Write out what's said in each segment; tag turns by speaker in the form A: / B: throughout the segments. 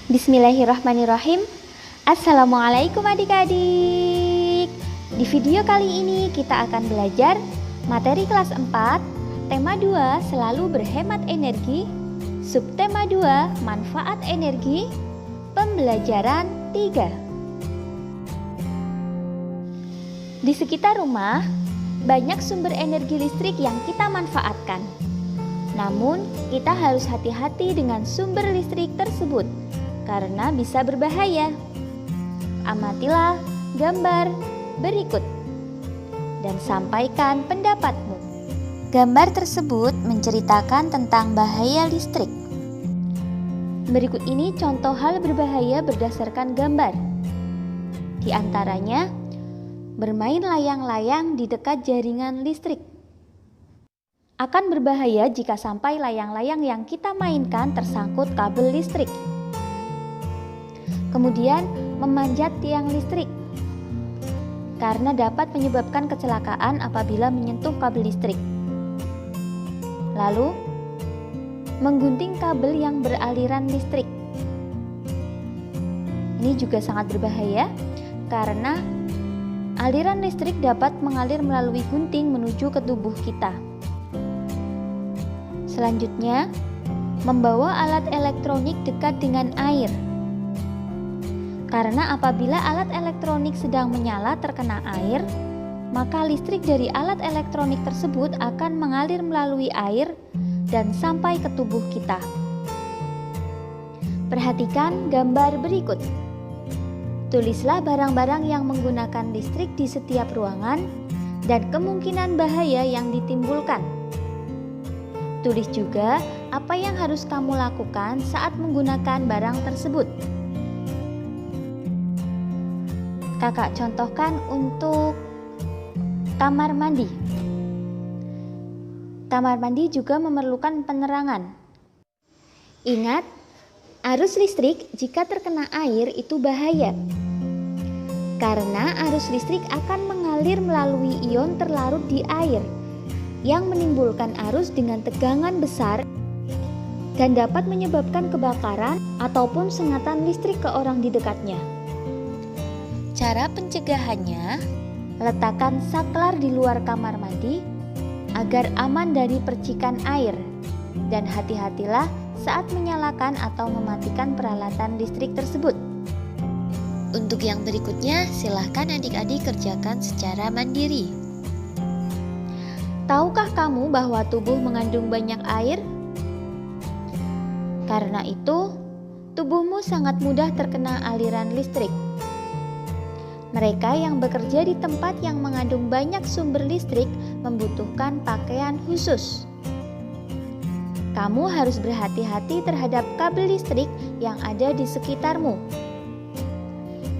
A: Bismillahirrahmanirrahim. Assalamualaikum adik-adik. Di video kali ini kita akan belajar materi kelas 4, tema 2 selalu berhemat energi, subtema 2 manfaat energi, pembelajaran 3. Di sekitar rumah banyak sumber energi listrik yang kita manfaatkan. Namun, kita harus hati-hati dengan sumber listrik tersebut karena bisa berbahaya. Amatilah gambar berikut dan sampaikan pendapatmu. Gambar tersebut menceritakan tentang bahaya listrik. Berikut ini contoh hal berbahaya berdasarkan gambar. Di antaranya, bermain layang-layang di dekat jaringan listrik. Akan berbahaya jika sampai layang-layang yang kita mainkan tersangkut kabel listrik. Kemudian, memanjat tiang listrik karena dapat menyebabkan kecelakaan apabila menyentuh kabel listrik. Lalu, menggunting kabel yang beraliran listrik. Ini juga sangat berbahaya karena aliran listrik dapat mengalir melalui gunting menuju ke tubuh kita. Selanjutnya, membawa alat elektronik dekat dengan air. Karena apabila alat elektronik sedang menyala terkena air, maka listrik dari alat elektronik tersebut akan mengalir melalui air dan sampai ke tubuh kita. Perhatikan gambar berikut. Tulislah barang-barang yang menggunakan listrik di setiap ruangan dan kemungkinan bahaya yang ditimbulkan. Tulis juga apa yang harus kamu lakukan saat menggunakan barang tersebut. Kakak contohkan untuk kamar mandi. Kamar mandi juga memerlukan penerangan. Ingat, arus listrik jika terkena air itu bahaya. Karena arus listrik akan mengalir melalui ion terlarut di air yang menimbulkan arus dengan tegangan besar dan dapat menyebabkan kebakaran ataupun sengatan listrik ke orang di dekatnya. Cara pencegahannya, letakkan saklar di luar kamar mandi agar aman dari percikan air dan hati-hatilah saat menyalakan atau mematikan peralatan listrik tersebut. Untuk yang berikutnya, silahkan adik-adik kerjakan secara mandiri. Tahukah kamu bahwa tubuh mengandung banyak air? Karena itu, tubuhmu sangat mudah terkena aliran listrik. Mereka yang bekerja di tempat yang mengandung banyak sumber listrik membutuhkan pakaian khusus. Kamu harus berhati-hati terhadap kabel listrik yang ada di sekitarmu.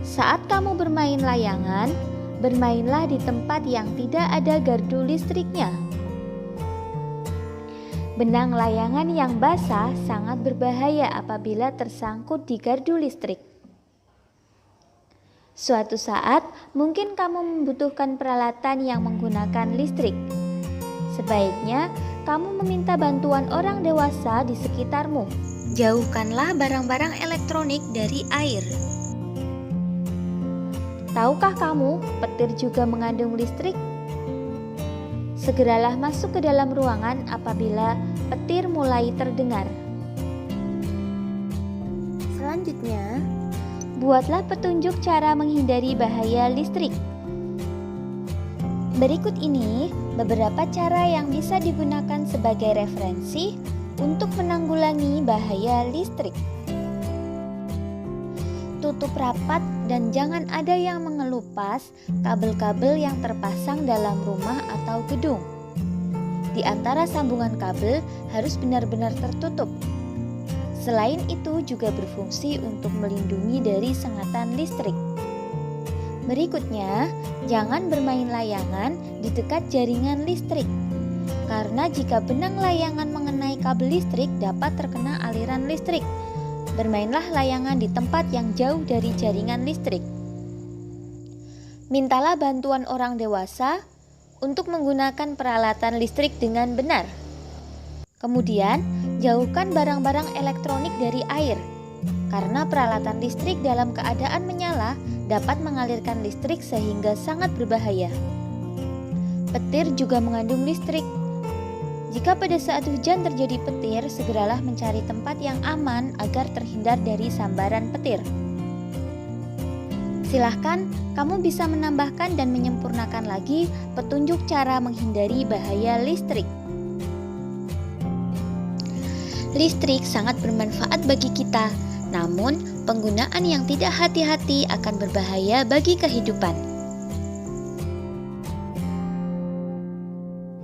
A: Saat kamu bermain layangan, bermainlah di tempat yang tidak ada gardu listriknya. Benang layangan yang basah sangat berbahaya apabila tersangkut di gardu listrik. Suatu saat, mungkin kamu membutuhkan peralatan yang menggunakan listrik. Sebaiknya, kamu meminta bantuan orang dewasa di sekitarmu. Jauhkanlah barang-barang elektronik dari air. Tahukah kamu, petir juga mengandung listrik? Segeralah masuk ke dalam ruangan apabila petir mulai terdengar. Selanjutnya, buatlah petunjuk cara menghindari bahaya listrik. Berikut ini beberapa cara yang bisa digunakan sebagai referensi untuk menanggulangi bahaya listrik. Tutup rapat dan jangan ada yang mengelupas kabel-kabel yang terpasang dalam rumah atau gedung. Di antara sambungan kabel harus benar-benar tertutup. Selain itu juga berfungsi untuk melindungi dari sengatan listrik. Berikutnya, jangan bermain layangan di dekat jaringan listrik. Karena jika benang layangan mengenai kabel listrik dapat terkena aliran listrik. Bermainlah layangan di tempat yang jauh dari jaringan listrik. Mintalah bantuan orang dewasa untuk menggunakan peralatan listrik dengan benar. Kemudian, jauhkan barang-barang elektronik dari air. karena peralatan listrik dalam keadaan menyala dapat mengalirkan listrik sehingga sangat berbahaya. Petir juga mengandung listrik. Jika pada saat hujan terjadi petir, segeralah mencari tempat yang aman agar terhindar dari sambaran petir. Silahkan, kamu bisa menambahkan dan menyempurnakan lagi petunjuk cara menghindari bahaya listrik. Listrik sangat bermanfaat bagi kita, namun penggunaan yang tidak hati-hati akan berbahaya bagi kehidupan.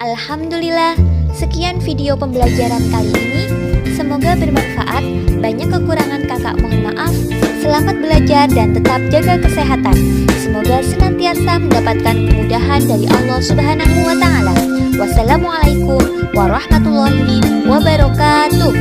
A: Alhamdulillah, sekian video pembelajaran kali ini. Semoga bermanfaat. Banyak kekurangan kakak mohon maaf. Selamat belajar dan tetap jaga kesehatan. Semoga senantiasa mendapatkan kemudahan dari Allah Subhanahu wa Ta'ala. Wassalamualaikum warahmatullahi wabarakatuh.